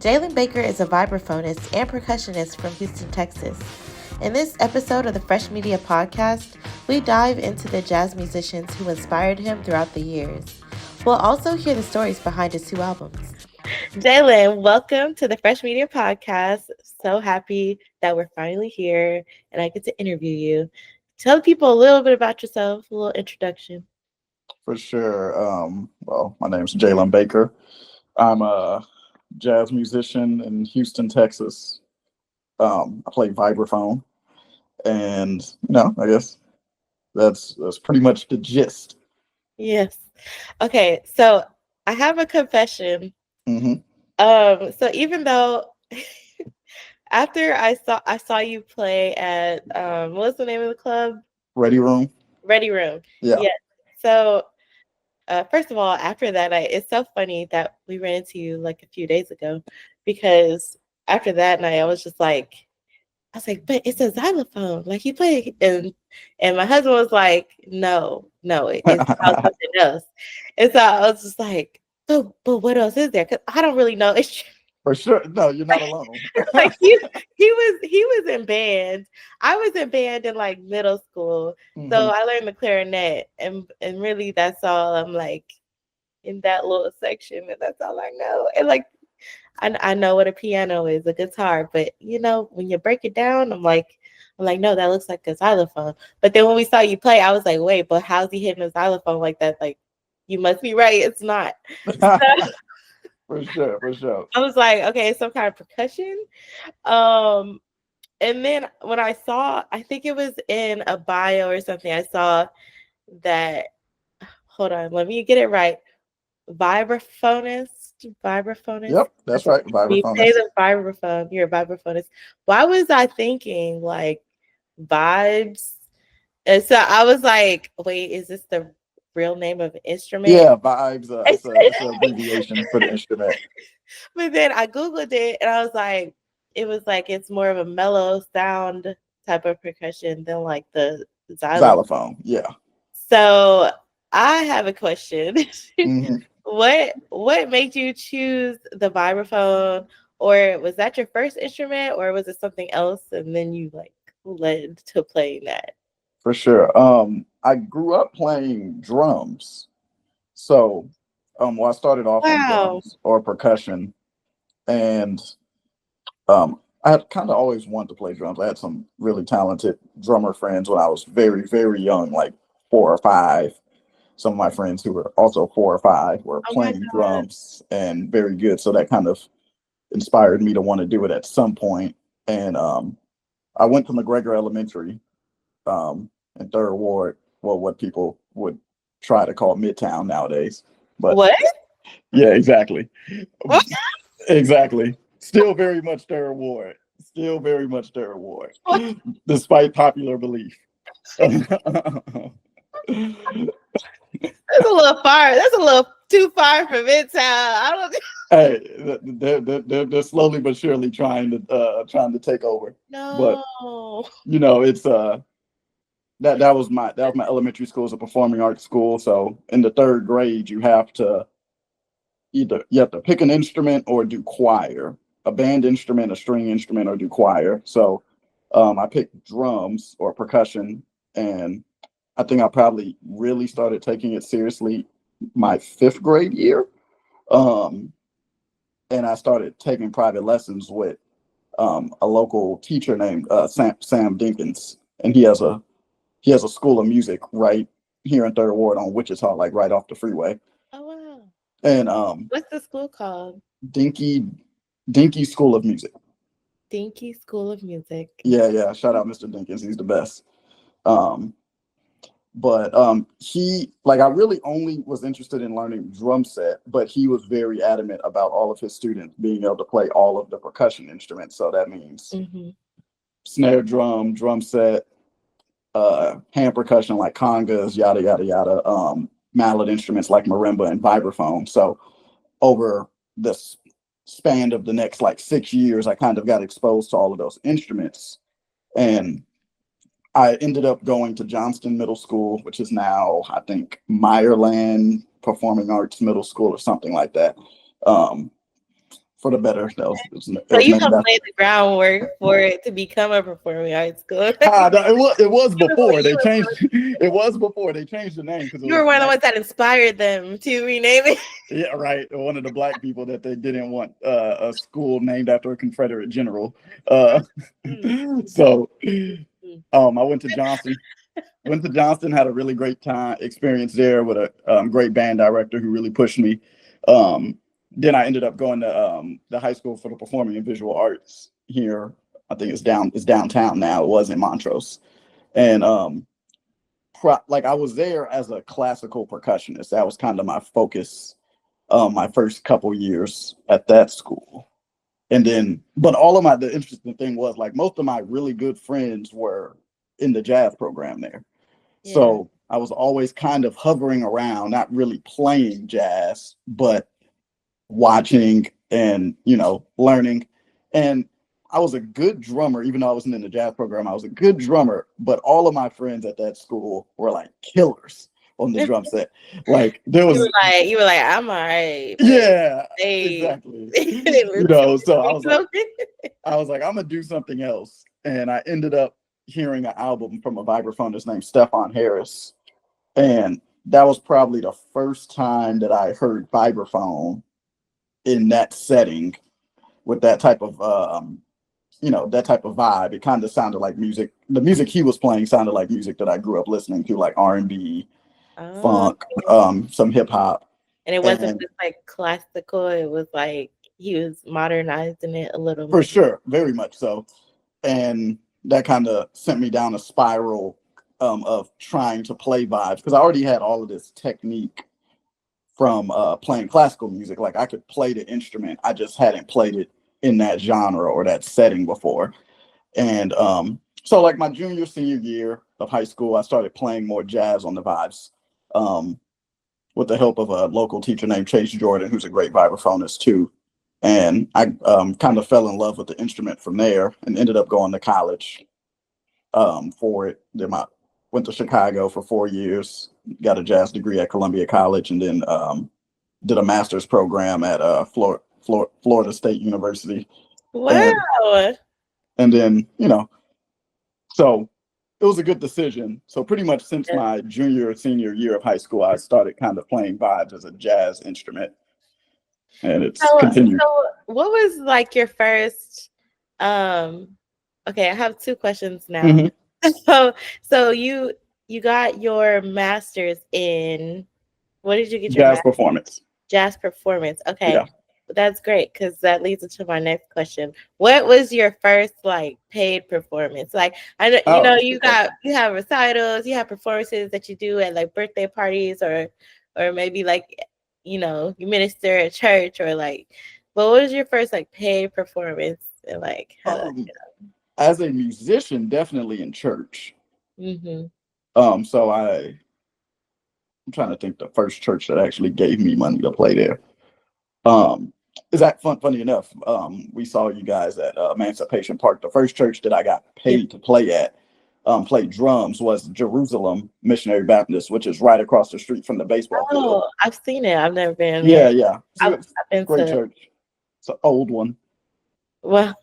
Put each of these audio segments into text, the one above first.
Jalen Baker is a vibraphonist and percussionist from Houston, Texas. In this episode of the Fresh Media Podcast, we dive into the jazz musicians who inspired him throughout the years. We'll also hear the stories behind his 2 albums. Jalen, welcome to the Fresh Media Podcast. So happy that we're finally here and I get to interview you. Tell people a little bit about yourself, a little introduction. For sure. Well, my name's Jalen Baker. I'm a jazz musician in Houston, Texas. I play vibraphone, and I guess that's pretty much the gist. Yes. Okay, so I have a confession. Mm-hmm. So even though after I saw you play at what's the name of the club? Ready Room. Ready Room. Yeah. So first of all, after that, it's so funny that we ran into you like a few days ago, because after that night, I was like, but it's a xylophone. Like he played, and my husband was like, no, it's called something else. And so I was just like, but what else is there? Because I don't really know. It's For sure. No, you're not alone. like he was in band. I was in band in like middle school, so I learned the clarinet, and really that's all I'm like in that little section, and that's all I know. And like I know what a piano is, a guitar, but when you break it down, I'm like, no, that looks like a xylophone. But then when we saw you play, I was like, wait, but how's he hitting a xylophone like that? Like, you must be right. It's not. For sure. I was like, okay, some kind of percussion. And then when I think it was in a bio or something, I saw that, hold on, let me get it right. Vibraphonist. Yep, that's right. You play the vibraphone. You're a vibraphonist. Why was I thinking like vibes? And so I was like, wait, is this the real name of an instrument? Yeah, vibes. It's an abbreviation for the instrument. But then I Googled it and I was like, it's more of a mellow sound type of percussion than like the xylophone. Yeah. So I have a question. Mm-hmm. What made you choose the vibraphone, or was that your first instrument, or was it something else and then you like led to playing that? For sure. I grew up playing drums. So I started off on drums or percussion, and I had kind of always wanted to play drums. I had some really talented drummer friends when I was very, very young, like 4 or 5. Some of my friends who were also 4 or 5 were playing drums and very good. So that kind of inspired me to want to do it at some point. And I went to McGregor Elementary in 3rd Ward. Well, what people would try to call Midtown nowadays. But what? Yeah, exactly. What? Exactly. Still very much 3rd Ward. Still very much 3rd Ward, despite popular belief. That's a little far. That's a little too far from Midtown. I don't. Hey, they're slowly but surely trying to take over. No, but it's that was my elementary school. Is a performing arts school. So in the 3rd grade, you have to pick an instrument or do choir, a band instrument, a string instrument, or do choir. So I picked drums or percussion, and I think I probably really started taking it seriously my 5th grade year. And I started taking private lessons with a local teacher named Sam Dinkins, and he has a school of music right here in 3rd Ward on Wichita, like right off the freeway. Oh wow! And what's the school called? Dinky School of Music. Dinky School of Music. Yeah. Shout out Mr. Dinkins. He's the best. But he, like, I really only was interested in learning drum set, but he was very adamant about all of his students being able to play all of the percussion instruments. So that means snare drum, drum set, hand percussion like congas, yada, yada, yada, mallet instruments like marimba and vibraphone. So over the span of the next like 6 years, I kind of got exposed to all of those instruments. And I ended up going to Johnston Middle School, which is now, I think, Meyerland Performing Arts Middle School or something like that, for the better. It So was you named helped after. lay the groundwork for it to become a performing arts school. No, it was You were, before they you changed. were It was before they changed the name because it you were was one of the ones that inspired them to rename it. yeah, right. One of the black people that they didn't want a school named after a Confederate general. Uh, Mm, so mm. I went to Johnston. Went to Johnston, had a really great time experience there with a great band director who really pushed me. Um, then I ended up going to the high school for the performing and visual arts here. I think it's downtown now. It was in Montrose, and like I was there as a classical percussionist. That was kind of my focus my first couple years at that school. And then, but the interesting thing was like most of my really good friends were in the jazz program there. Yeah. So I was always kind of hovering around, not really playing jazz, but watching and, learning. And I was a good drummer, even though I wasn't in the jazz program. I was a good drummer, but all of my friends at that school were like killers on the drum set. Like there was, You were like, I'm all right, but yeah, they exactly. it was So I was like, something. I'm gonna do something else. And I ended up hearing an album from a vibraphonist named Stefan Harris. And that was probably the first time that I heard vibraphone in that setting with that type of that type of vibe. It kind of sounded like music. The music he was playing sounded like music that I grew up listening to, like R&B, Oh. funk, some hip hop. And it wasn't And just like classical, it was like he was modernizing it a little for more. sure, very much so. And that kind of sent me down a spiral of trying to play vibes because I already had all of this technique from playing classical music. Like I could play the instrument, I just hadn't played it in that genre or that setting before. And so, like my junior, senior year of high school, I started playing more jazz on the vibes um, with the help of a local teacher named Chase Jordan, who's a great vibraphonist too. And I kind of fell in love with the instrument from there and ended up going to college for it. Then I went to Chicago for 4 years, got a jazz degree at Columbia College, and then did a master's program at Florida State University. And Wow. and then so it was a good decision. So pretty much since my junior or senior year of high school, I started kind of playing vibes as a jazz instrument, and it's continued. So what was like your first okay, I have two questions now. Hmm. So you got your master's in, what did you get your Jazz master's? performance. Jazz performance. Okay. Yeah. That's great because that leads into my next question. What was your first like paid performance? Like I know Oh, that's a good question. you have recitals, you have performances that you do at like birthday parties or maybe like you minister at church or like, but what was your first like paid performance and like how that Um, as a musician, definitely in church. mm-hmm. So I'm trying to think the first church that actually gave me money to play there. Um, is that funny enough? We saw you guys at Emancipation Park. The first church that I got Yeah. paid to play at, play drums, was Jerusalem Missionary Baptist, which is right across the street from the baseball field. Oh, I've seen it. I've never been there. Yeah, yeah. I've, It's I've been great to, church. It's an old one. well,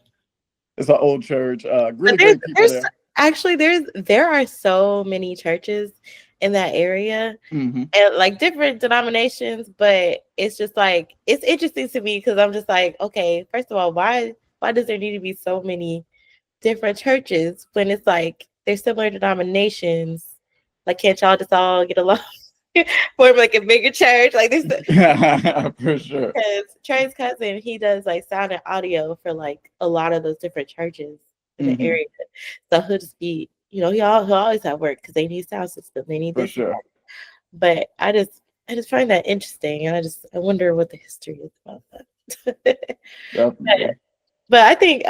It's an old church. but Really great people there's there. actually there are so many churches in that area Hmm. and like different denominations, but it's just like it's interesting to me because I'm just like, okay, first of all, why does there need to be so many different churches when it's like they're similar denominations? Like, can't y'all just all get along? Form like a bigger church? Like this For sure. because Trey's cousin, he does like sound and audio for like a lot of those different churches in the Hmm. area. So he'll just be, he'll always have work because they need sound system, they need For this and sure. that. But I just find that interesting, and I wonder what the history is about that. but, Definitely. but I think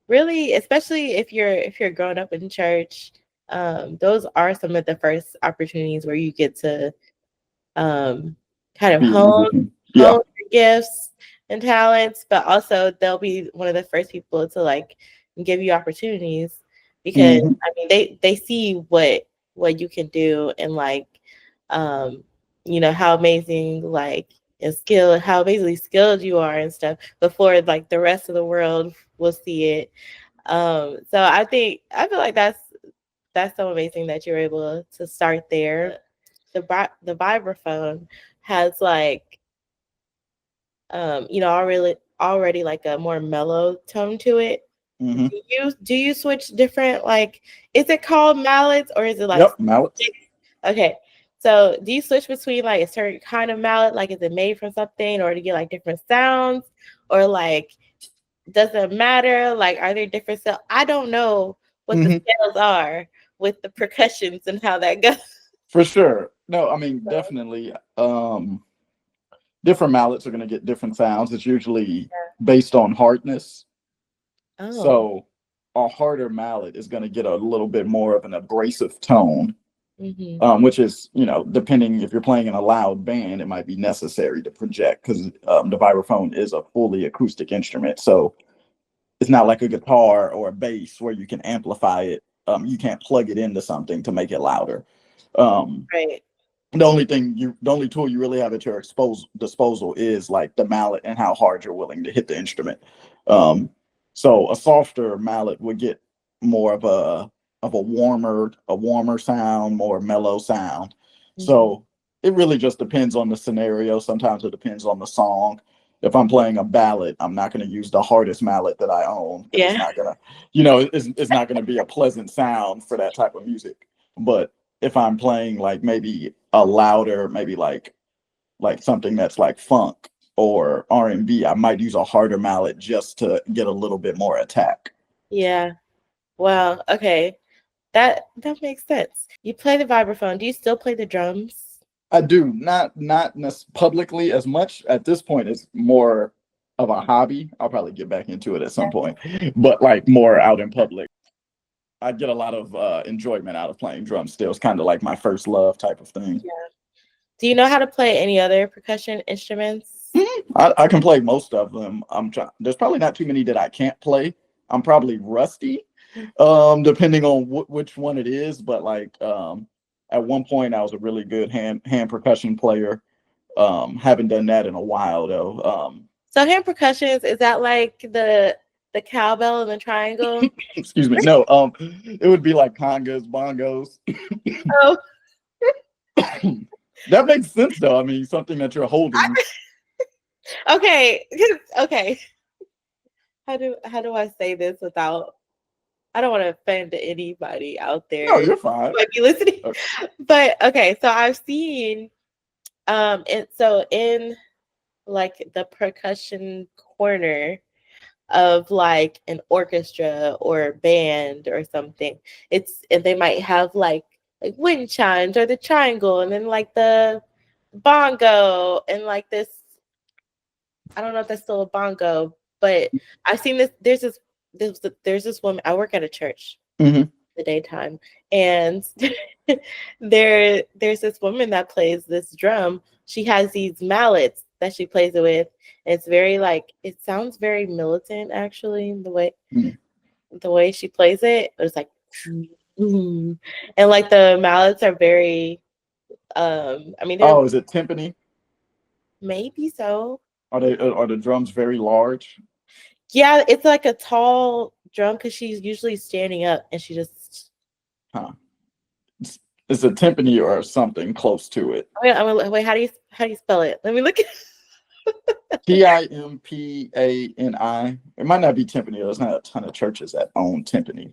really, especially if you're growing up in church, those are some of the first opportunities where you get to kind of Be a musician. Yeah. hone your gifts and talents, but also they'll be one of the first people to like give you opportunities because Hmm. I mean they see what you can do and like how amazing like and skill, how basically skilled you are and stuff before like the rest of the world will see it. So I feel like that's so amazing that you're able to start there. The vibraphone has like already like a more mellow tone to it. Mm-hmm. Do you switch different, like, is it called mallets or is it like Yep, mallets. okay? So do you switch between like a certain kind of mallet, like is it made from something, or to get like different sounds, or like does it matter? Like, are there different scales? I don't know what the Mm-hmm. scales are with the percussions and how that goes. For sure. No, I mean definitely. Different mallets are going to get different sounds. It's usually based on hardness. Oh. So a harder mallet is going to get a little bit more of an abrasive tone, Mm-hmm. which is, depending if you're playing in a loud band, it might be necessary to project because the vibraphone is a fully acoustic instrument. So it's not like a guitar or a bass where you can amplify it. You can't plug it into something to make it louder. Um, Right. the only tool you really have at your disposal is like the mallet and how hard you're willing to hit the instrument. Um, so a softer mallet would get more of a warmer sound, more mellow sound. Mm-hmm. So it really just depends on the scenario. Sometimes it depends on the song. If I'm playing a ballad, I'm not going to use the hardest mallet that I own because it's Yeah. not gonna, it's not going to be a pleasant sound for that type of music. But if I'm playing like maybe a louder, maybe like something that's like funk or R&B, I might use a harder mallet just to get a little bit more attack. Yeah. Wow. Okay. That makes sense. You play the vibraphone. Do you still play the drums? I do not publicly as much at this point. It's more of a hobby. I'll probably get back into it at some point, but like more out in public. I get a lot of enjoyment out of playing drums. Still, it's kind of like my first love type of thing. Yeah. Do you know how to play any other percussion instruments? I can play most of them. I'm trying. There's probably not too many that I can't play. I'm probably rusty, depending on which one it is. But like at one point, I was a really good hand percussion player. Haven't done that in a while though. So hand percussions, is that like the cowbell and the triangle? Excuse me. No, it would be like congas, bongos. Oh, That makes sense though. I mean, something that you're holding. okay. Okay. How do I say this without, I don't want to offend anybody out No, there you're who fine. might be listening. Okay. But okay, so I've seen in like the percussion corner of like an orchestra or a band or something. And they might have like wind chimes or the triangle and then like the bongo and like this, I don't know if that's still a bongo, but I've seen this. There's this woman. I work at a church Mm-hmm. the daytime, and there's this woman that plays this drum. She has these mallets that she plays it with. It's very like, it sounds very militant actually, the way she plays it. It's like and like the mallets are very I mean they're Oh, is it timpani? maybe so. Are the drums very large? Yeah, it's like a tall drum because she's usually standing up and she just. Huh. It's a timpani or something close to it. Wait. How do you spell it? Let me look. Timpani. It might not be timpani. There's not a ton of churches that own timpani.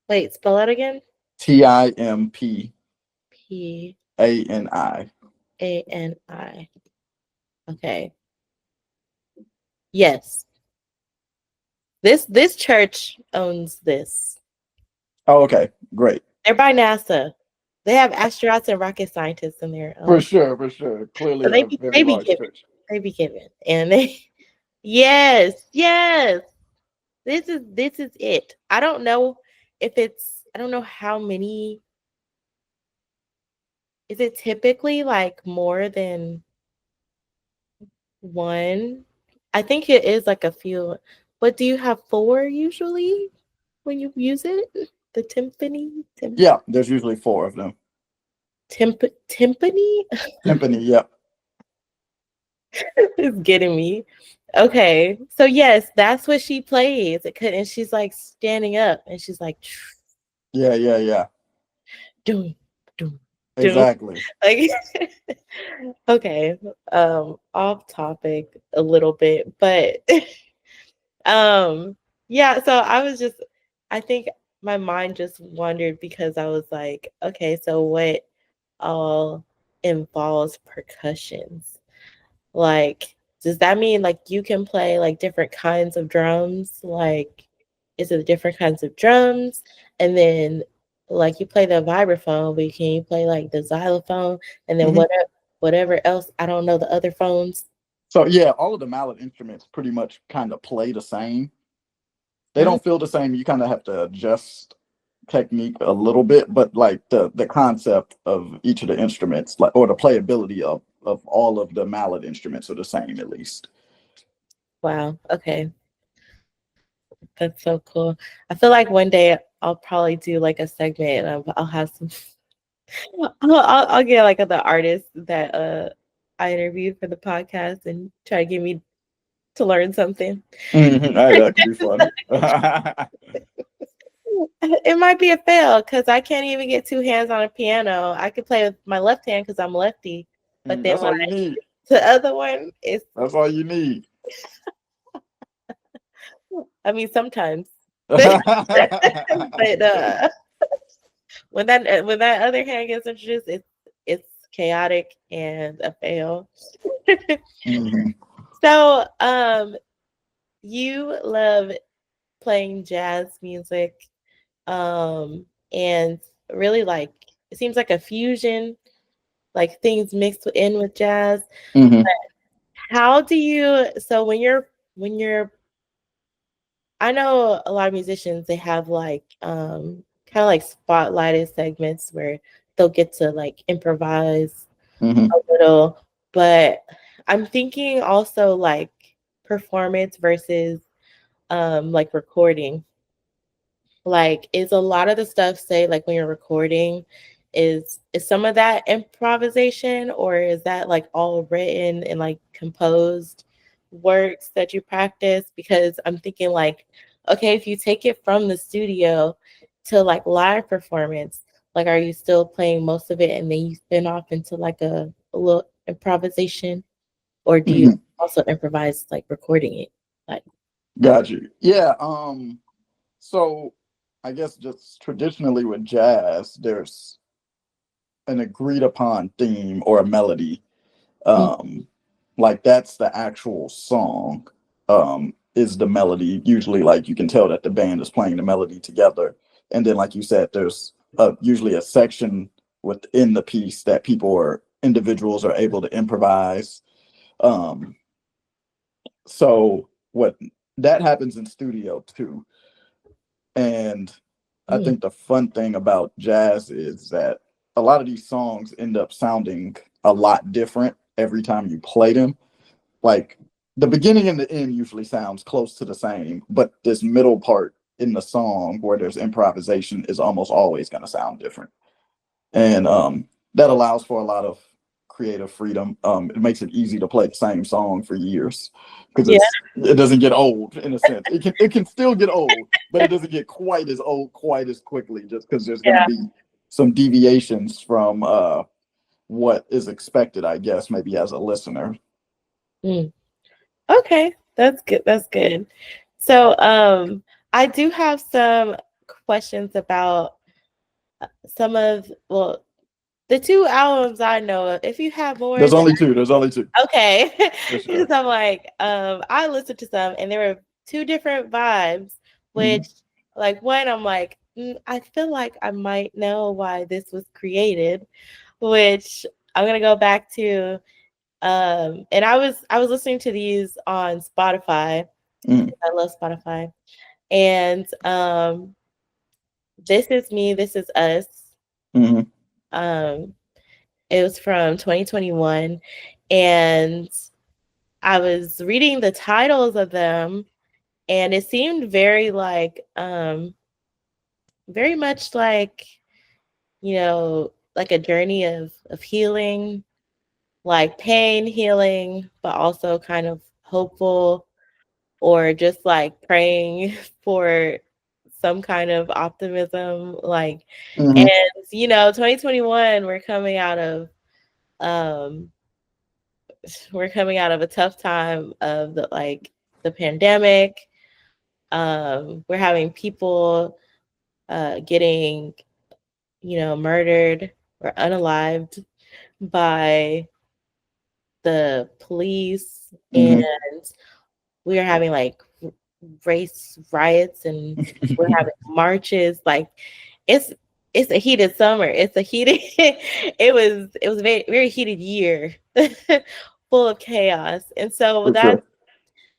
Wait, spell that again. Timpani. P Ani. A N I. Okay. Yes. This church owns this. Oh, okay, great. They're by NASA. They have astronauts and rocket scientists in there. For sure, for sure. So Clearly they a be very they be large giving. church. They be giving. And they yes, yes. This is it. I don't know how many. Is it typically like more than one? I think it is like a few. But do you have four usually when you use it? The timpani? Yeah, there's usually four of them. Timpani? Timpani, yep. It's getting me. Okay. So yes, that's what she plays. It could, and she's like standing up and she's like Yeah, yeah, yeah. doom, doom, doom. Exactly. Like okay. Off topic a little bit, but yeah, so I think my mind just wandered because I was like, okay, so what all involves percussions? Like, does that mean like you can play like different kinds of drums? Like, is it different kinds of drums? And then like you play the vibraphone, but can you play like the xylophone and then Hmm. whatever else? I don't know the other phones. So yeah, all of the mallet instruments pretty much kind of play the same. They Mm, don't feel the same. You kind of have to adjust technique a little bit, but like the concept of each of the instruments, like or the playability of all of the mallet instruments are the same at least. wow. Okay. That's so cool. I feel like one day I'll probably do like a segment and I'll have some I'll get like the artists that I interviewed for the podcast and try to get me to learn something. Mhm. That could be fun. It might be a fail because I can't even get two hands on a piano. I could play with my left hand because I'm lefty, but then That's all you need. the other one is, That's all you need. I mean, sometimes, but but when that other hand gets introduced, it's chaotic and a fail. Mhm. So, you love playing jazz music, and really like it seems like a fusion, like things mixed in with jazz. Mhm. How do you so when you're I know a lot of musicians they have like kind of like spotlighted segments where they'll get to like improvise Mhm. a little, but I'm thinking also like performance versus like recording. Like, is a lot of the stuff say like when you're recording, is some of that improvisation or is that like all written and like composed works that you practice? Because I'm thinking like, okay, if you take it from the studio to like live performance, like are you still playing most of it and then you spin off into like a little improvisation? Or do you Mhm. also improvise like recording it? Like, Got you. Yeah. So I guess just traditionally with jazz, there's an agreed upon theme or a melody. mm, Like that's the actual song. Is the melody usually like you can tell that the band is playing the melody together, and then like you said, there's usually a section within the piece that people or individuals are able to improvise. Um, so what that happens in studio too. And I mm, think the fun thing about jazz is that a lot of these songs end up sounding a lot different every time you play them. Like the beginning and the end usually sounds close to the same, but this middle part in the song where there's improvisation is almost always going to sound different. And that allows for a lot of creative freedom. It makes it easy to play the same song for years because yeah. it doesn't get old in a sense. It can still get old, but it doesn't get quite as old quite as quickly just because there's going to Yeah. be some deviations from what is expected, I guess, maybe as a listener. Mm. Okay, that's good. That's good. So, I do have some questions about some of, well, the two albums I know of. If you have more, There's then only two. There's only two okay. for Because sure. I'm like, I listened to some and there were two different vibes, Mhm. which like one, I'm like, I feel like I might know why this was created, which I'm gonna go back to. And I was listening to these on Spotify. Mhm. I love Spotify. And This Is Me, This Is Us. Mhm. Um, it was from 2021. And I was reading the titles of them, and it seemed very much like, like a journey of healing. like pain healing, but also kind of hopeful, or just like praying for some kind of optimism. Like, and Hmm. 2021, um we're coming out of a tough time of the pandemic. We're having people getting, murdered or unalived by the police, and Hmm. we are having like race riots, and we're having marches. Like, it's it's a heated summer. It's a heated it was a very, very heated year, full of chaos. And so For sure.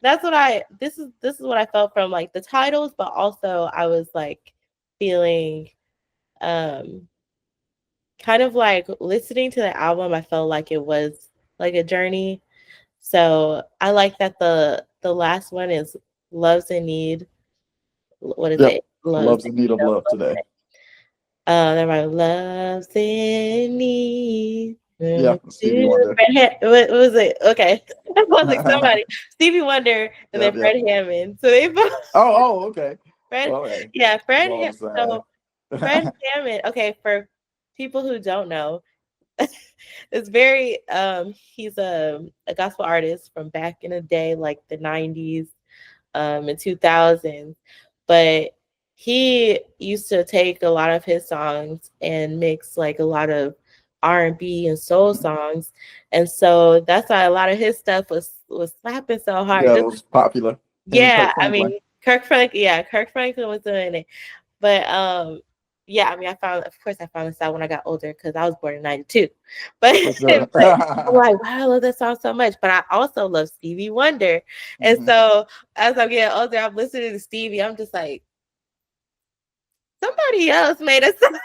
that's what this is what I felt from like the titles, but also I was like feeling um kind of like listening to the album. I felt like it was like a journey. So I like that the last one is Love's in Need. What is Yep. it? Love's Love's in need of love today. they're like Love's in Need. Yeah, Stevie Wonder. What was it? Okay. I was like Yep, somebody. Stevie Wonder and then yep. Fred Hammond. So they both Oh, okay. Fred, Well, hey, yeah, it's all the So same. Fred Hammond. Okay, for people who don't know, it's very he's a gospel artist from back in the day, like the 90s, and 2000s. But he used to take a lot of his songs and mix like a lot of R&B and soul songs. And so that's why a lot of his stuff was slapping so hard. Yeah, it was popular. Him and Yeah, Kirk I Franklin. mean, Kirk Franklin was doing it. But yeah, I mean, of course I found this out when I got older because I was born in 92. But For sure. but I'm like, wow, I love that song so much. But I also love Stevie Wonder. And Hmm. so as I'm getting older, I'm listening to Stevie. I'm just like, somebody else made a song,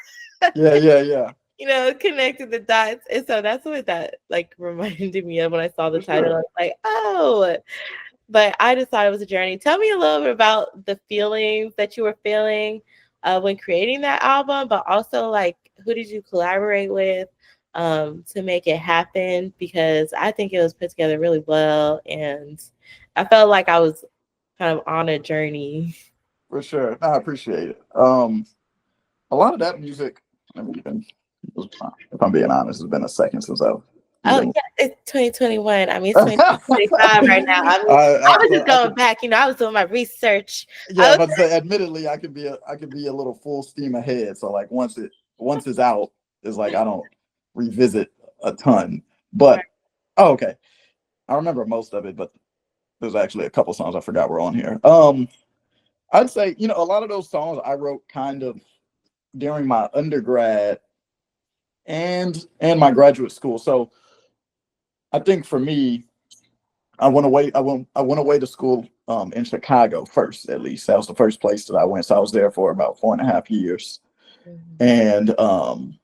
Yeah, yeah, yeah. connected the dots. And so that's what that like reminded me of when I saw the For title. I sure. was like, oh, but I just thought it was a journey. Tell me a little bit about the feelings that you were feeling when creating that album, but also like who did you collaborate with to make it happen? Because I think it was put together really well, and I felt like I was kind of on a journey. For sure. No, I appreciate it. A lot of that music, I mean, if I'm being honest, it's been a second since I've Oh even. yeah, it's 2021. I mean, it's 2025 right now. I mean, I was So just I going could, back. I was doing my research. yeah, I was but say, admittedly, I could be a little full steam ahead. So like once it's out, it's like I don't revisit a ton. right. But oh, okay, I remember most of it, but there's actually a couple songs I forgot were on here. I'd say a lot of those songs I wrote kind of during my undergrad and my graduate school. So I think for me, I went away to school in Chicago first, at least. That was the first place that I went. So I was there for about 4.5 years. Mhm. And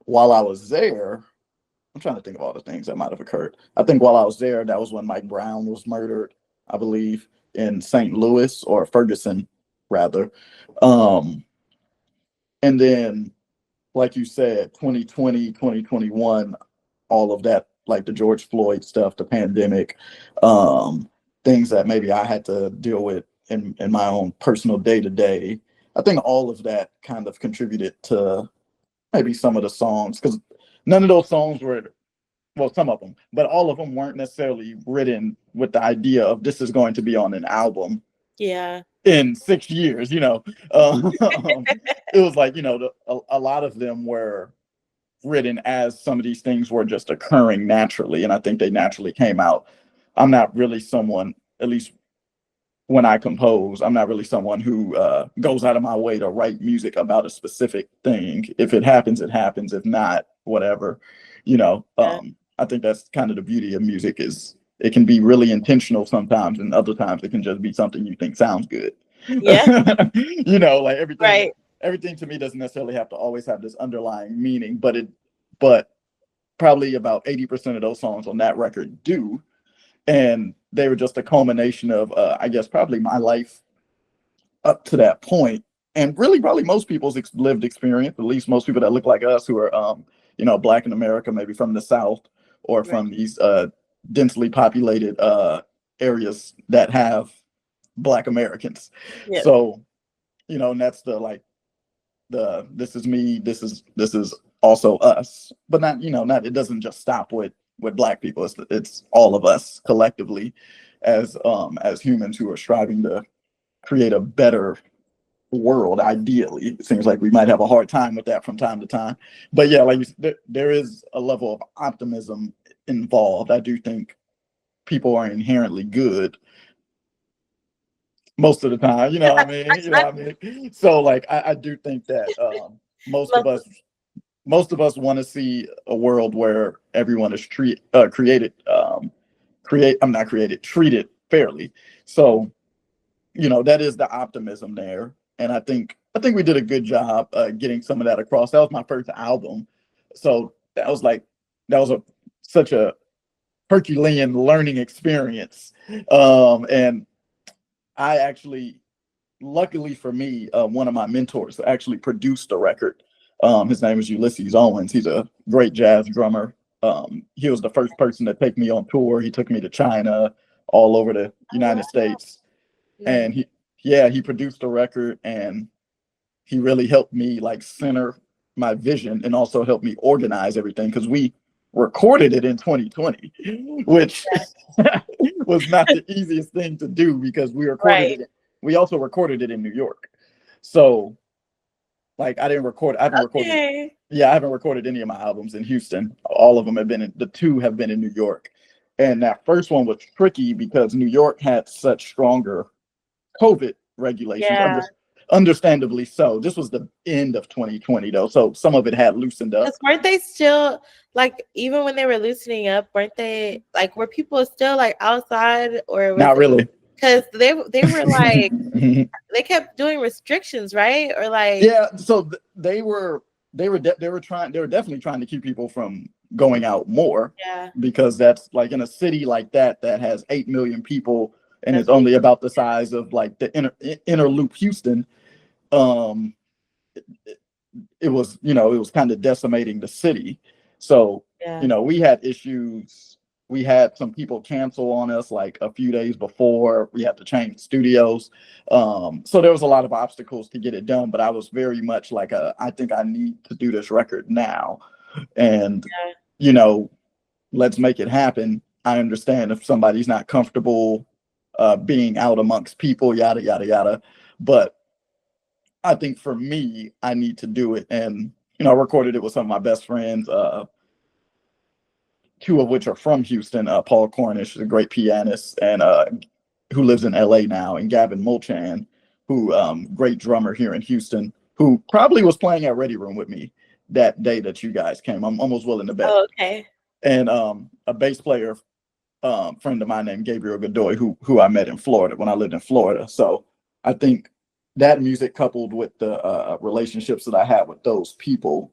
while I was there, I'm trying to think of all the things that might have occurred. I think while I was there, that was when Mike Brown was murdered, I believe, in St. Louis or Ferguson, rather. Um, and then, like you said, 2020, 2021, all of that, like the George Floyd stuff, the pandemic, um, things that maybe I had to deal with in my own personal day to day. I think all of that kind of contributed to maybe some of the songs because none of those songs were, well, some of them, but all of them weren't necessarily written with the idea of this is going to be on an album Yeah. in 6 years. It was like a lot of them were written as some of these things were just occurring naturally, and I think they naturally came out. I'm not really someone, at least when I compose, I'm not really someone who goes out of my way to write music about a specific thing. If it happens, it happens. If not, whatever. Yeah. I think that's kind of the beauty of music is it can be really intentional sometimes, and other times it can just be something you think sounds good. Yeah. Like Right. everything to me doesn't necessarily have to always have this underlying meaning, but probably about 80% of those songs on that record do, and they were just a culmination of I guess probably my life up to that point, and really probably most people's lived experience, at least most people that look like us who are Black in America, maybe from the South, or Right. from these densely populated areas that have Black Americans. Yep. So, and that's the like this is me, this is also us, but not, not, it doesn't just stop with Black people. It's all of us collectively as humans who are striving to create a better world. Ideally, it seems like we might have a hard time with that from time to time, but yeah, like there is a level of optimism involved. I do think people are inherently good most of the time. You know what I mean? You know what I mean? So like I do think that most of Most- us most of us want to see a world where everyone is treated fairly. So, that is the optimism there. And I think we did a good job getting some of that across. That was my first album. So that was such a Herculean learning experience. And I actually, luckily for me, one of my mentors actually produced the record. His name is Ulysses Owens. He's a great jazz drummer. He was the first person to take me on tour. He took me to China, all over the Oh, wow. United States, Nice. and he produced the record, and he really helped me like center my vision and also helped me organize everything because we recorded it in 2020, which was not the easiest thing to do because Right. we also recorded it in New York. So like I haven't recorded Okay. yeah, I haven't recorded any of my albums in Houston. All of them have been the two have been in New York. And that first one was tricky because New York had such stronger COVID regulations, Yeah. understandably so. This was the end of 2020 though, so some of it had loosened up. Because weren't they still like even when they were loosening up, weren't they like were people still like outside or was Not it really. because they were like they kept doing restrictions, right? Or like Yeah, so they were definitely trying to keep people from going out more yeah, because that's like in a city like that has 8 million people and that's it's only about the size of like the inner loop Houston. um it was, it was kind of decimating the city. So, yeah. we had issues. We had some people cancel on us like a few days before. We had to change studios. So there was a lot of obstacles to get it done, but I was very much like I think I need to do this record now. And, Yeah. you know, let's make it happen. I understand if somebody's not comfortable being out amongst people, yada, yada, yada. But I think for me, I need to do it. And, I recorded it with some of my best friends, two of which are from Houston. Paul Cornish is a great pianist and who lives in LA now, and Gavin Mulchan, who great drummer here in Houston, who probably was playing at Ready Room with me that day that you guys came. I'm almost willing to bet. Oh, okay. And a bass player friend of mine named Gabriel Godoy, who I met in Florida when I lived in Florida. So I think that music coupled with the relationships that I had with those people,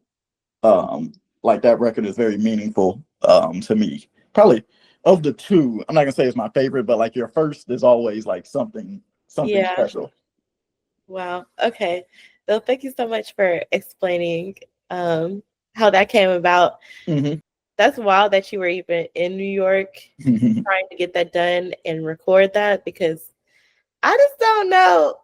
like that record is very meaningful to me. Probably of the two, I'm not gonna say it's my favorite, but like your first is always like something Yeah. special. Wow. Okay. So thank you so much for explaining how that came about. Hmm. That's wild that you were even in New York trying to get that done and record that because I just don't know.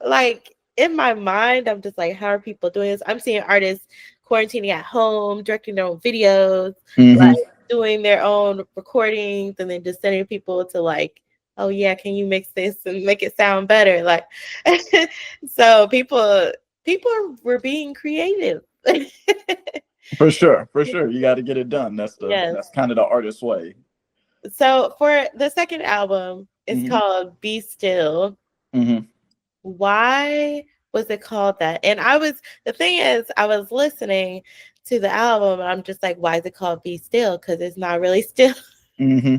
Like in my mind, I'm just like, how are people doing this? I'm seeing artists quarantining at home, directing their own videos, like Hmm. doing their own recordings, and then just sending people to like, oh yeah, can you mix this and make it sound better? Like, so people were being creative. For sure, you got to get it done. Yes. That's kind of the artist's way. So for the second album, it's Hmm. called Be Still. Hmm. Why was it called that? And the thing is, I was listening to the album and I'm just like, why is it called Be Still? Because it's not really still. Hmm.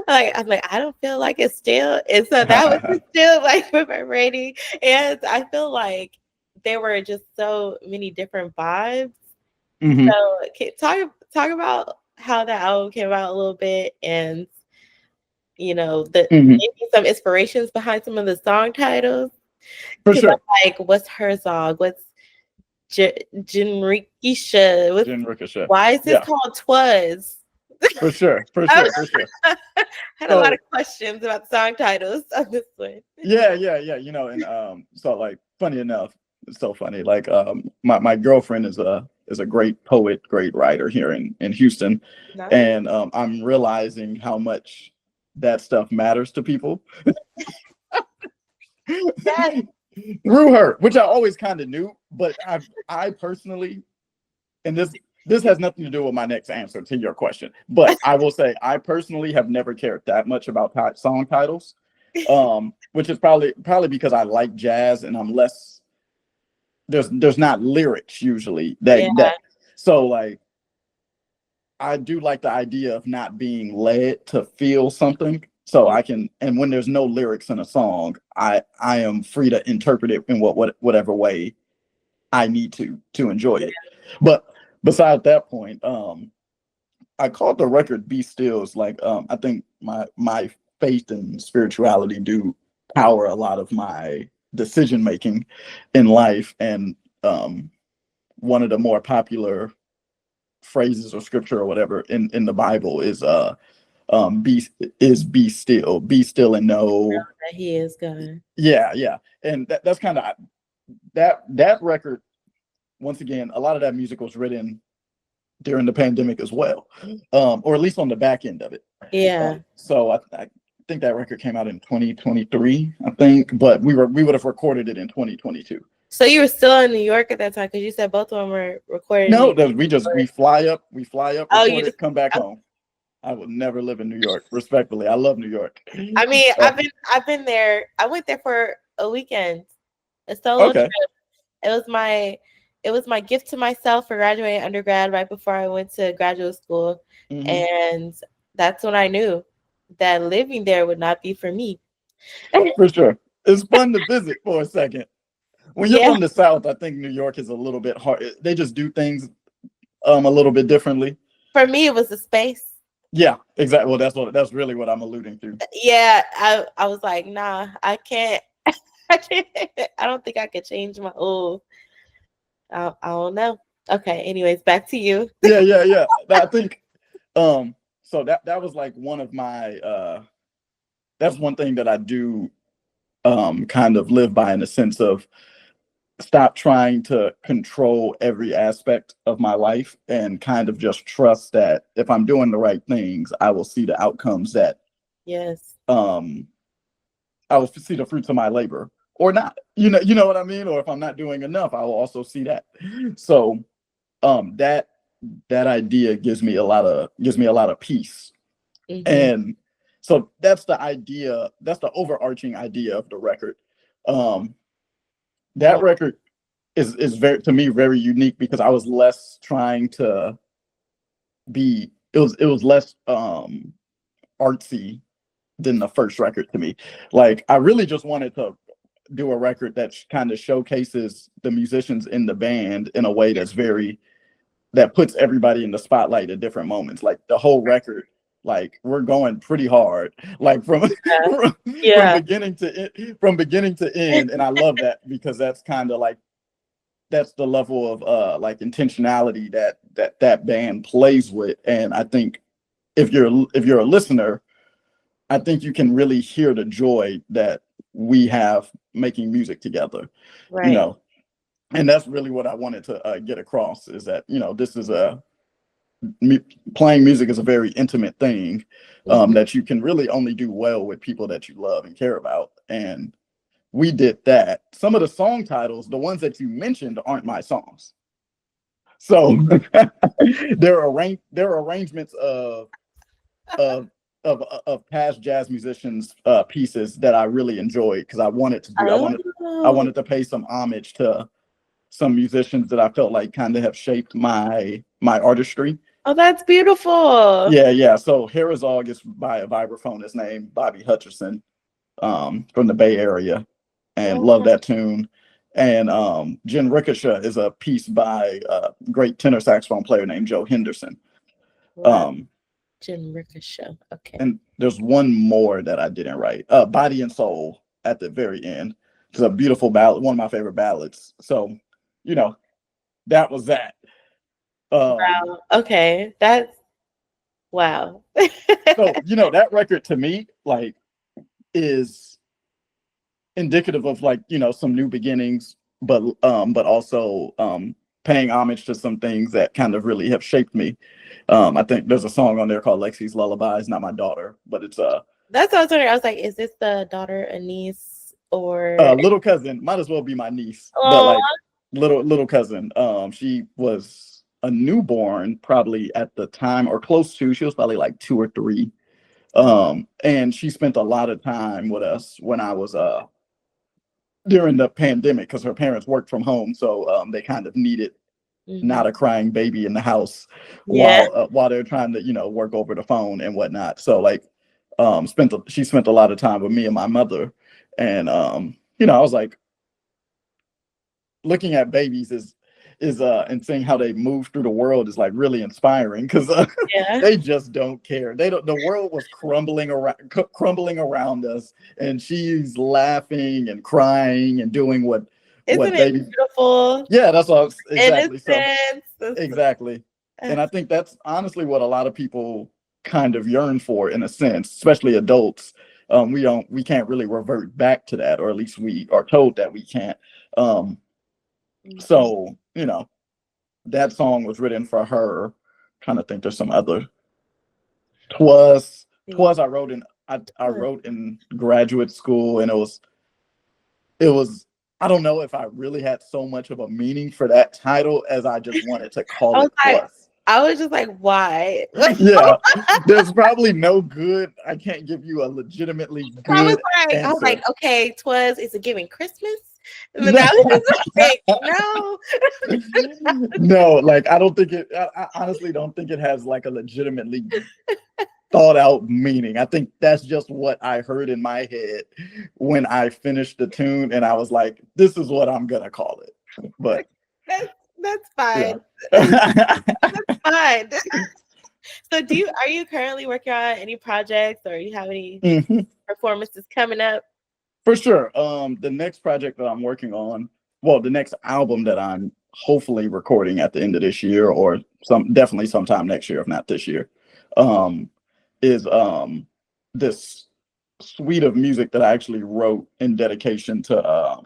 Like, I'm like, I don't feel like it's still. And so that was just still like with my rating. And I feel like there were just so many different vibes. Hmm. So talk about how the album came out a little bit and the Hmm. maybe some inspirations behind some of the song titles. For Because sure. I'm like, what's Herzog? What's Jinrikisha? Jen Ricochet. Why is this Yeah. called Twas? For sure, for I sure, for sure. had a lot of So questions about song titles on this one. yeah, and so like funny enough, it's so funny. Like my girlfriend is a great poet, great writer here in Houston, Nice. and I'm realizing how much that stuff matters to people Yes. through her, which I always kind of knew, but I personally, and this has nothing to do with my next answer to your question, but I will say I personally have never cared that much about song titles, which is probably because I like jazz and I'm less there's not lyrics usually Yeah. that so like I do like the idea of not being led to feel something. So I can, and when there's no lyrics in a song, I am free to interpret it in whatever way I need to enjoy it. But besides that point, I called the record "Be Stills." Like, I think my faith and spirituality do power a lot of my decision making in life, and one of the more popular phrases or scripture or whatever in the Bible is be be still and know. That he is God. Yeah, and that's kind of that record. Once again, a lot of that music was written during the pandemic as well, or at least on the back end of it. Yeah. So I think that record came out in 2023, I think, but we would have recorded it in 2022. So you were still in New York at that time because you said both of them were recorded in New No, York. we fly up, Oh, you record just. it, come back home. I would never live in New York. Respectfully, I love New York. I mean, Uh, I've been there. I went there for a weekend, a solo trip. okay. It was my it was my gift to myself for graduating undergrad right before I went to graduate school. Hmm. And that's when I knew that living there would not be for me. For sure. It's fun to visit for a second. When you're Yeah, from the South, I think New York is a little bit hard. They just do things a little bit differently. for me it was the space. Yeah, exactly. Well, that's really what I'm alluding to. Yeah, I was like, nah, I can't. I can't. I don't think I could change my. Oh, I don't know. Okay. Anyways, back to you. Yeah. I think so that was like one of my that's one thing that I do kind of live by, in the sense of stop trying to control every aspect of my life and kind of just trust that if I'm doing the right things, I will see the outcomes that Yes. um I will see the fruits of my labor or not. You know what I mean? Or if I'm not doing enough, I will also see that. So that idea gives me a lot of peace. Hmm. And so that's the idea, that's the overarching idea of the record. Um that Wow. record is very, to me, very unique because I was less trying to be, it was less artsy than the first record to me. Like I really just wanted to do a record that kind of showcases the musicians in the band in a way that's very, that puts everybody in the spotlight at different moments. Like the whole record, like we're going pretty hard, like Yeah. from, Yeah. from beginning to end, and I love that because that's kind of like that's the level of like intentionality that band plays with. And I think if you're a listener, I think you can really hear the joy that we have making music together, you Right. know. And that's really what I wanted to get across, is that, this is me, playing music is a very intimate thing, Hmm. that you can really only do well with people that you love and care about. And we did that. Some of the song titles, the ones that you mentioned, aren't my songs. So there are arrangements of of past jazz musicians pieces that I really enjoyed, because I Oh. wanted to pay some homage to some musicians that I felt like kind of have shaped my artistry. Oh, that's beautiful. Yeah. So Herzog is by a vibraphonist named Bobby Hutcherson, from the Bay Area, and love Oh, that tune. And Jen Ricochet is a piece by a great tenor saxophone player named Joe Henderson. wow. Um, Jim Ricochet. Okay. and there's one more that I didn't write. Body and Soul at the very end. It's a beautiful ballad, one of my favorite ballads. So, you know, that was that. Um, Wow. Okay. That's Wow. So, that record to me, like, is indicative of, like, some new beginnings, but also paying homage to some things that kind of really have shaped me. I think there's a song on there called Lexi's Lullaby. It's not my daughter, but it's That's what I was wondering. I was like, is this the daughter, a niece, or little cousin. Might as well be my niece, but oh like little cousin. She was a newborn probably at the time, or close to. She was probably like 2 or 3. And she spent a lot of time with us when I was during the pandemic, because her parents worked from home, so they kind of needed mhm. not a crying baby in the house Yeah. while they're trying to work over the phone and whatnot. So like she spent a lot of time with me and my mother, and I was like, looking at babies is and seeing how they move through the world is like really inspiring, because Yeah. they just don't care. They don't. The world was crumbling around us, and she's laughing and crying and doing what Isn't it babies. beautiful? Yeah, that's all exactly. So Innocence. exactly. And I think that's honestly what a lot of people kind of yearn for, in a sense, especially adults. We can't really revert back to that, or at least we are told that we can't. Um, Mhm. so, that song was written for her. Trying to think there's some other. Twas I wrote in graduate school, and it was I don't know if I really had so much of a meaning for that title as I just wanted to I call was it like, Twas. I was just like, why? Yeah, there's probably no good. I can't give you a legitimately I was good I was like, answer. okay, twas is it giving Christmas? And then No, I was just like, no. no, like I don't think it. I honestly don't think it has like a legitimately thought out meaning. I think that's just what I heard in my head when I finished the tune, and I was like, "This is what I'm gonna call it." But That's that's fine. yeah. That's fine. So are you currently working on any projects, or you have any Mhm. performances coming up? For sure. The next project that I'm working on, well, the next album that I'm hopefully recording at the end of this year, or definitely sometime next year, if not this year, um, is this suite of music that I actually wrote in dedication to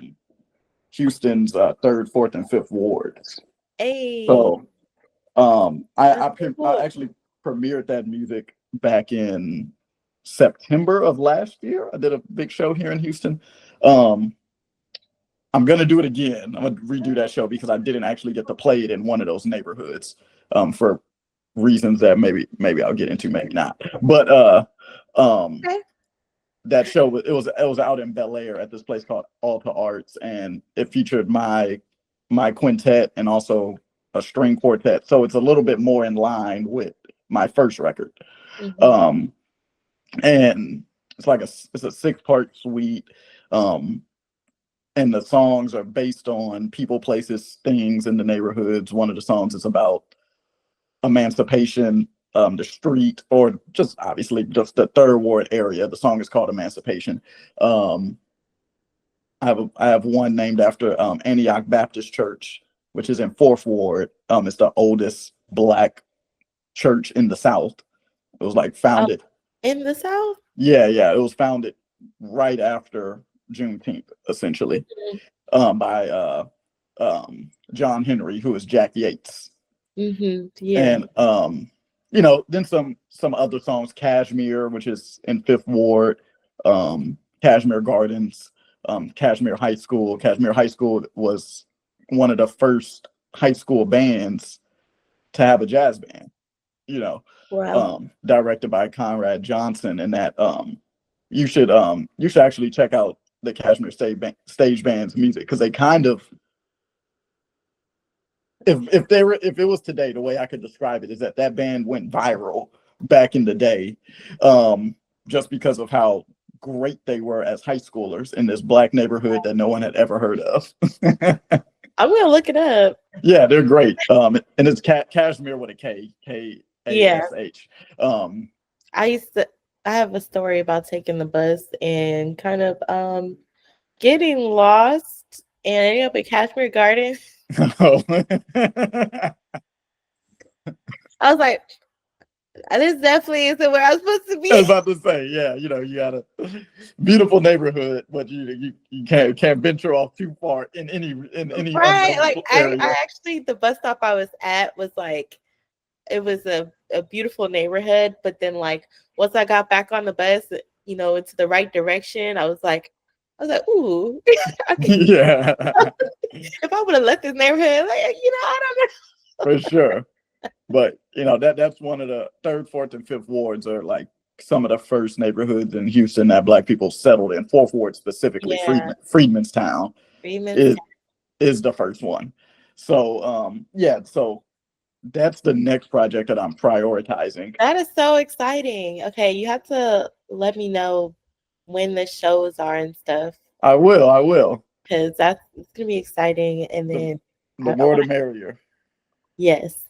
Houston's third, fourth, and fifth wards. Hey, So I, that's I so I cool. actually premiered that music back in September of last year. I did a big show here in Houston. Um, I'm gonna do it again. I'm gonna redo that show because I didn't actually get to play it in one of those neighborhoods, for reasons that maybe I'll get into, maybe not. But um, Okay. that show it was out in Bel Air at this place called Alta Arts, and it featured my quintet and also a string quartet. So it's a little bit more in line with my first record. Mhm. Um, and it's a 6-part suite. Um, and the songs are based on people, places, things in the neighborhoods. One of the songs is about emancipation, the street, or just obviously just the third ward area. The song is called Emancipation. Um, I have one named after Antioch Baptist Church, which is in Fourth Ward. It's the oldest Black church in the South. It was like Oh, founded. in the South? Yeah, yeah. It was founded right after Juneteenth, essentially, by John Henry, who is Jack Yates. Mm-hmm. Yeah. And then some other songs, Kashmir, which is in Fifth Ward, Kashmir Gardens, Kashmir High School. Kashmir High School was one of the first high school bands to have a jazz band, you know, Wow. directed by Conrad Johnson. And that you should actually check out the Kashmir stage band's music, because they kind of, if it was today, the way I could describe it is that band went viral back in the day, just because of how great they were as high schoolers in this Black neighborhood that no one had ever heard of. I'm gonna look it up. Yeah, they're great. And it's Kashmir with a Yeah. Kash. Um, I used to I have a story about taking the bus and kind of getting lost and ending up at Kashmir Garden. I was like, This definitely isn't where I'm supposed to I was be. about to say, yeah, you got a beautiful neighborhood, but you can't venture off too far in any Right. unknown Like I area. actually the bus stop I was at was like it was a beautiful neighborhood, but then like once I got back on the bus, into the right direction, I was like, ooh, okay. Yeah, If I would have left this neighborhood, like, I don't for sure. But that's one of the third, fourth, and fifth wards are like some of the first neighborhoods in Houston that Black people settled in. Fourth ward specifically, Yeah, Freedmanstown Freeman's is is the first one. So yeah, so that's the next project that I'm prioritizing. That is so exciting. Okay, you have to let me know when the shows are and stuff I will. because that's it's gonna be exciting. And The then the I more want the merrier. yes.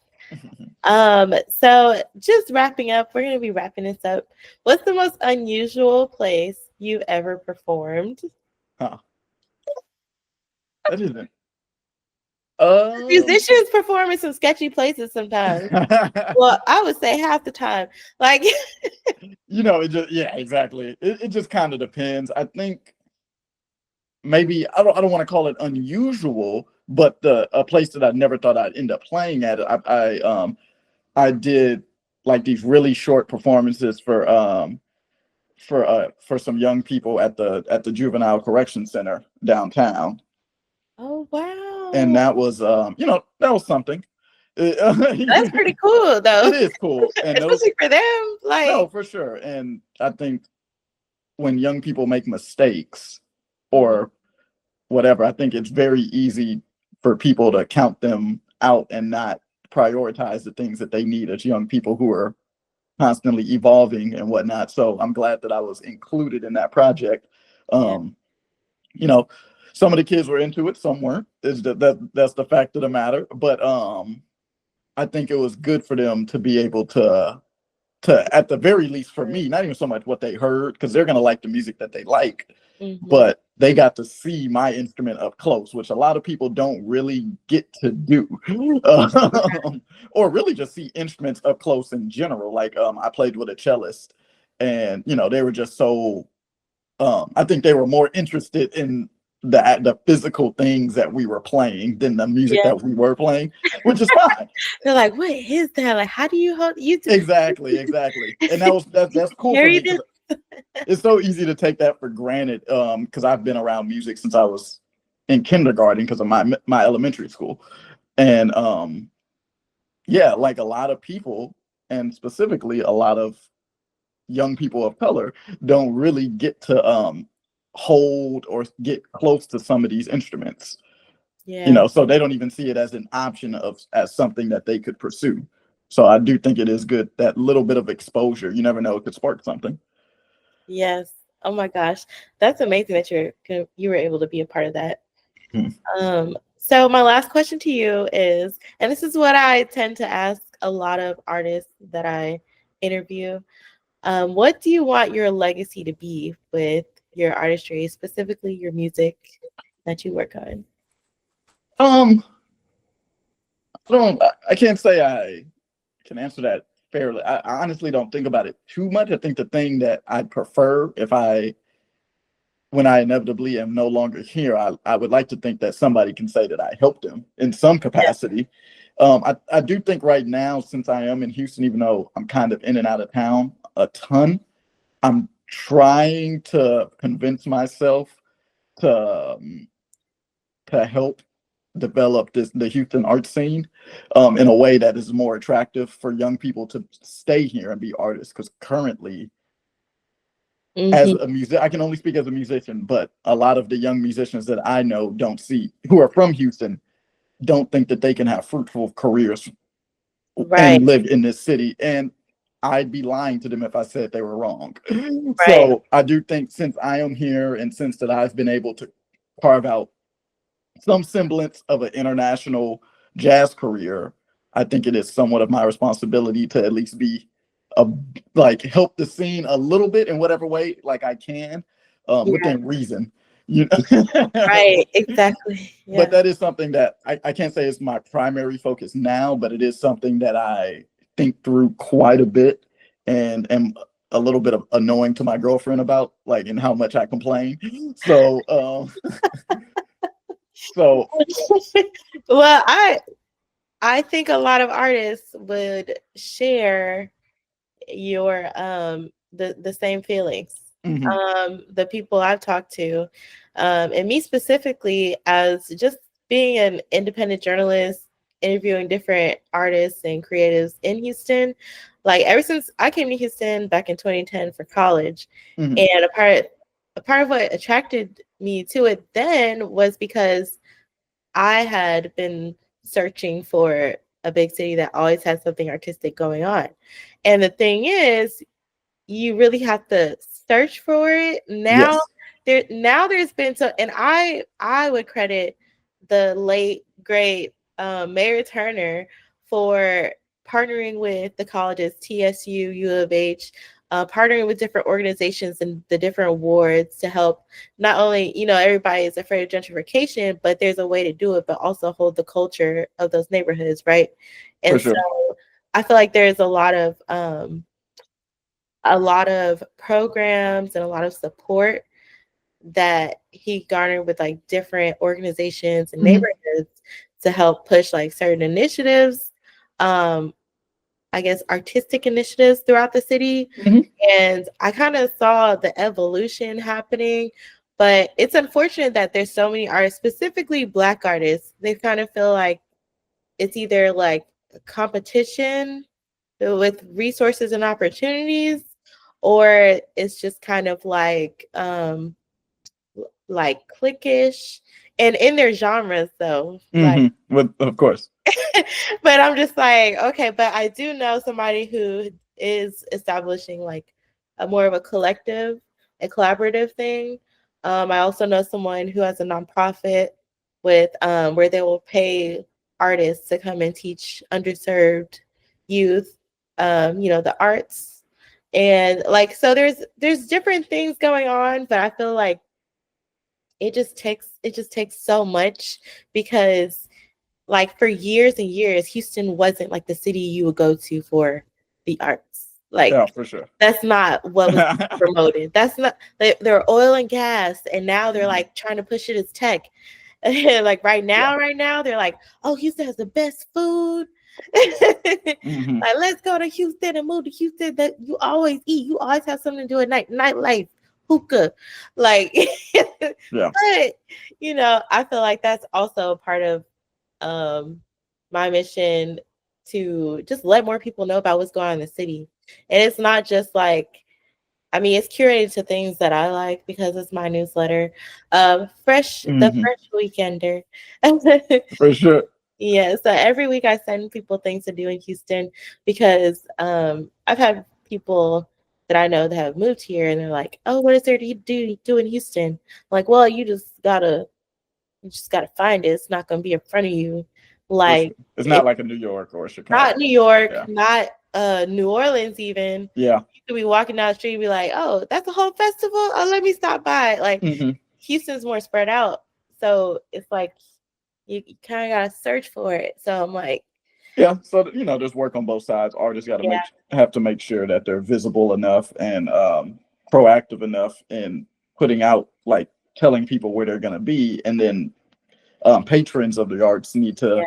So just wrapping up, we're gonna be wrapping this up. What's the most unusual place you've ever performed? Huh. That isn't. Musicians perform in some sketchy places sometimes. Well, I would say half the time. Like, it just, yeah, exactly. It just kind of depends. I think maybe I don't want to call it unusual, but a place that I never thought I'd end up playing at. I did like these really short performances for some young people at the juvenile correction center downtown, oh and wow, that was that was something. that's It pretty cool though, is cool, and those especially for them. no, Like, for sure. And I think when young people make mistakes mhm, or whatever, I think it's very easy for people to count them out and not prioritize the things that they need as young people who are constantly evolving and whatnot. So I'm glad that I was included in that project. yeah, Um, you know, some of the kids were into it, some weren't. That's the fact of the matter. But I think it was good for them to be able to at the very least for me, not even so much what they heard, because they're gonna like the music that they like, mm-hmm. but they got to see my instrument up close, which a lot of people don't really get to do, or really just see instruments up close in general. Like I played with a cellist, and they were just so I think they were more interested in the physical things that we were playing than the music Yeah. that we were playing, which is fine. They're like, what is that? Like, how do you hold you to Exactly. And that's cool for carry me this? because it's so easy to take that for granted because I've been around music since I was in kindergarten because of my elementary school. And yeah, like a lot of people, and specifically a lot of young people of color, don't really get to hold or get close to some of these instruments. Yeah. So they don't even see it as an option of as something that they could pursue. So I do think it is good that little bit of exposure. You never know, it could spark something. Yes. Oh my gosh. That's amazing that you were able to be a part of that. Hmm. So my last question to you is, and this is what I tend to ask a lot of artists that I interview. What do you want your legacy to be with your artistry, specifically your music that you work on? Um, I can't say I can answer that fairly. I honestly don't think about it too much. I think the thing that I'd prefer when I inevitably am no longer here, I would like to think that somebody can say that I helped them in some Yeah. capacity. I do think right now, since I am in Houston, even though I'm kind of in and out of town a ton, I'm trying to convince myself to help develop the Houston art scene in a way that is more attractive for young people to stay here and be artists. Because currently, as Hmm. a music, I can only speak as a musician, but a lot of the young musicians that I know who are from Houston don't think that they can have fruitful careers Right. and live in this city. And I'd be lying to them if I said they were wrong. Right. So I do think since I am here and since that I've been able to carve out some semblance of an international jazz career, I think it is somewhat of my responsibility to at least be a like help the scene a little bit in whatever way like I can, Yeah. within reason. You know, Right. Exactly. but Yeah. that is something that I can't say is my primary focus now, but it is something that I think through quite a bit, and am a little bit of annoying to my girlfriend about, like, and how much I complain. So, so Well, I think a lot of artists would share your the same feelings. mhm, The people I've talked to, and me specifically, as just being an independent journalist, interviewing different artists and creatives in Houston, like ever since I came to Houston back in 2010 for college, mhm, and a part of what attracted me to it then was because I had been searching for a big city that always has something artistic going on. And the thing is, you really have to search for it. yes, Now there's been so, and I would credit the late great Mayor Turner for partnering with the colleges TSU, U of H, partnering with different organizations and the different awards to help not only, everybody is afraid of gentrification, but there's a way to do it, but also hold the culture of those neighborhoods, right? for And so sure, I feel like there's a lot of programs and a lot of support that he garnered with like different organizations and mhm, neighborhoods to help push like certain initiatives, um I guess artistic initiatives throughout the city. mhm, And I kind of saw the evolution happening, but it's unfortunate that there's so many artists, specifically Black artists. They kind of feel like it's either like a competition with resources and opportunities, or it's just kind of like cliquish and in their genres though, like mhm, with, of course, but I'm just like, okay, but I do know somebody who is establishing like a more of a collective, a collaborative thing. I also know someone who has a nonprofit with where they will pay artists to come and teach underserved youth, the arts. And like so there's different things going on, but I feel like it just takes so much because like for years and years, Houston wasn't like the city you would go to for the arts. yeah, Like for sure. that's not what was promoted. That's not they're oil and gas, and now they're Mhm, like trying to push it as tech. Like yeah, right now, they're like, oh, Houston has the best food. Like mhm, let's go to Houston and move to Houston. That you always eat. You always have something to do at night. Nightlife, hookah, like. yeah, But I feel like that's also a part of um, my mission to just let more people know about what's going on in the city. And it's not just like, I mean, it's curated to things that I like because it's my newsletter. The mhm, Fresh Weekender. for sure. Yeah, so every week I send people things to do in Houston because I've had people that I know that have moved here and they're like, "Oh, what is there to do in Houston?" I'm like, well, you just gotta find it. It's not gonna be in front of you. For sure. Like It's not it's like a New York or not Chicago. New York, Yeah. not New Orleans even. Yeah. You could be walking down the street and be like, oh, that's a whole festival. Oh, let me stop by. Like Hmm. Houston's more spread out. So it's like you kind of gotta search for it. So I'm like, Yeah. So there's work on both sides. Artists got to yeah, have to make sure that they're visible enough and proactive enough in putting out, like, telling people where they're going to be, and then patrons of the arts need to yeah.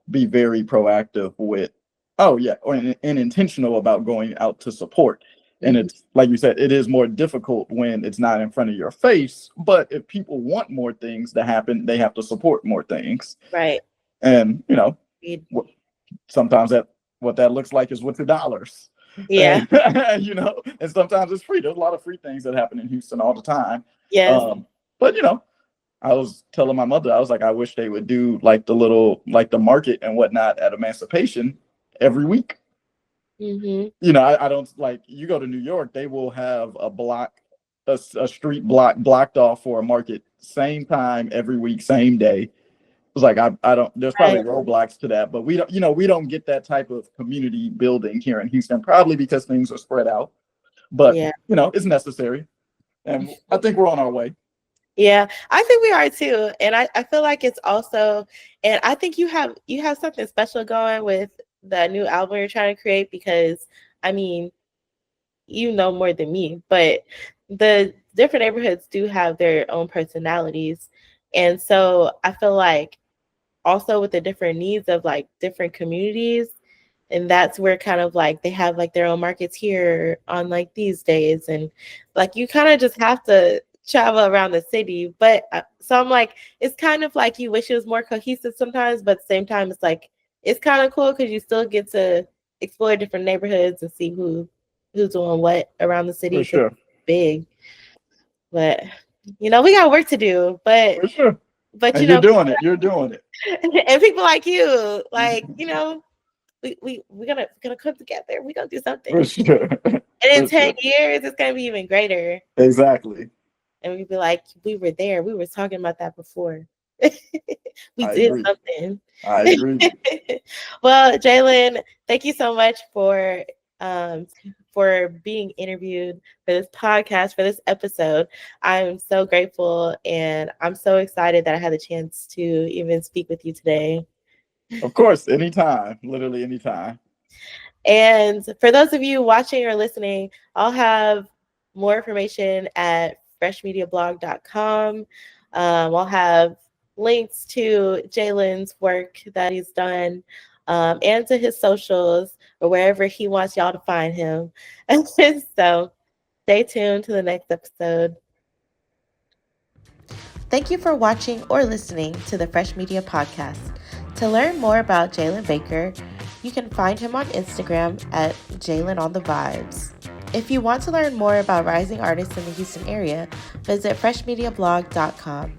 be very proactive with, oh yeah, and intentional about going out to support. And Mhm. it's like you said, it is more difficult when it's not in front of your face. But if people want more things to happen, they have to support more things. Right. And Agreed. sometimes what that looks like is with the dollars. Yeah. And, and sometimes it's free. There's a lot of free things that happen in Houston all the time. Yes. But I was telling my mother, I was like, I wish they would do like the market and whatnot at Emancipation every week. Hmm. I don't, like, you go to New York, they will have a street blocked off for a market, same time every week, same day. It's like, I don't, there's Right. probably roadblocks to that, but we don't get that type of community building here in Houston, probably because things are spread out. But Yeah. it's necessary, and I think we're on our way. Yeah, I think we are too. And I feel like it's also, and I think you have something special going with that new album you're trying to create, because I mean, you know more than me, but the different neighborhoods do have their own personalities. And so I feel like also with the different needs of like different communities, and that's where kind of like they have like their own markets here on like these days, and like you kind of just have to travel around the city. But so I'm like, it's kind of like you wish it was more cohesive sometimes, but at the same time it's like it's kind of cool because you still get to explore different neighborhoods and see who's doing what around the city, For because sure. it's big. But we got work to do, but For sure. but And you're doing it. You're doing it. and people like you, like, we're gonna come together. We're gonna do something. For sure. And in For 10 sure. years, it's gonna be even greater. Exactly. And we'd be like, we were there. We were talking about that before. We I did agree. something. I agree. Well, Jalen, thank you so much for being interviewed for this podcast, for this episode. I'm so grateful, and I'm so excited that I had the chance to even speak with you today. Of course, anytime. Literally anytime. And for those of you watching or listening, I'll have more information at freshmediablog.com. I'll have links to Jalen's work that he's done, and to his socials or wherever he wants y'all to find him. So stay tuned to the next episode. Thank you for watching or listening to the Fresh Media Podcast. To learn more about Jalen Baker, you can find him on Instagram at Jalen on the Vibes. If you want to learn more about rising artists in the Houston area, visit freshmediablog.com.